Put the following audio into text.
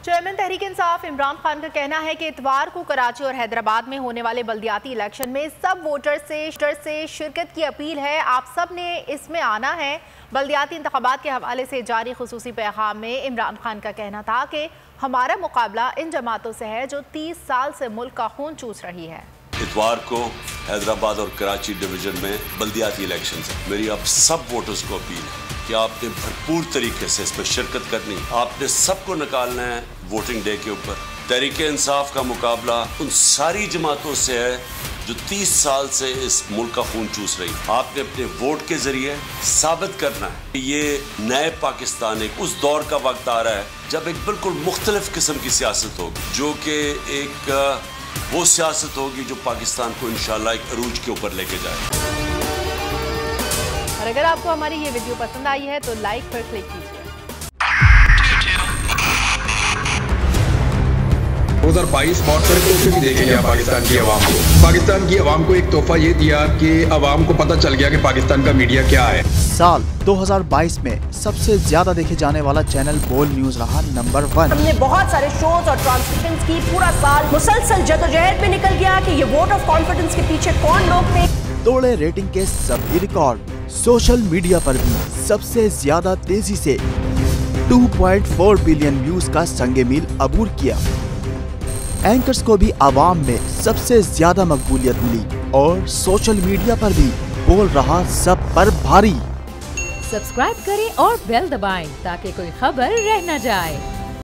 Chairman Tehreek Insaf Imran Khan का कहना है कि इतवार को कराची और हैदराबाद में होने वाले बल्दियाती इलेक्शन में सब वोटर से शिरकत की अपील है। आप सब ने इसमें आना है। बल्दियाती इंतखाबात के हवाले से जारी खुसूसी पैगाम में इमरान खान का कहना था कि हमारा मुकाबला इन जमातों से है जो 30 साल से मुल्क का खून चूस रही है। इतवार को हैदराबाद और कराची डिवीजन में बल्दियाती इलेक्शन है। मेरी आप सब वोटर्स को अपील है कि आपने भरपूर तरीके से इसमें शिरकत करनी। आपने सबको निकालना है वोटिंग डे के ऊपर। तहरीक इंसाफ का मुकाबला उन सारी जमातों से है जो 30 साल से इस मुल्क का खून चूस रही। आपने अपने वोट के जरिए साबित करना है कि ये नए पाकिस्तान एक उस दौर का वक्त आ रहा है जब एक बिल्कुल मुख्तलिफ किस्म की सियासत होगी, जो कि एक वो सियासत होगी जो पाकिस्तान को इंशाल्लाह एक अरूज के ऊपर लेके जाए। और अगर आपको हमारी ये वीडियो पसंद आई है तो लाइक पर क्लिक कीजिए। 2022 बहुत सारे तोहफे भी देखे गया पाकिस्तान की आवाम को। पाकिस्तान की आवाम को एक तोहफा ये दिया कि आवाम को पता चल गया कि पाकिस्तान का मीडिया क्या है। साल 2022 में सबसे ज्यादा देखे जाने वाला चैनल बोल न्यूज रहा नंबर 1। हमने बहुत सारे शोज और ट्रांसमिशंस की। पूरा साल मुसलसल जदोजहद में निकल गया कि ये वोट ऑफ कॉन्फिडेंस के पीछे कौन लोग थे। तोड़े रेटिंग के सभी रिकॉर्ड। सोशल मीडिया पर भी सबसे ज्यादा तेजी से 2.4 बिलियन व्यूज का संगे मील अबूर किया। एंकर्स को भी आवाम में सबसे ज्यादा मकबूलियत मिली और सोशल मीडिया पर भी बोल रहा सब पर भारी। सब्सक्राइब करें और बेल दबाएं ताकि कोई खबर रह न जाए।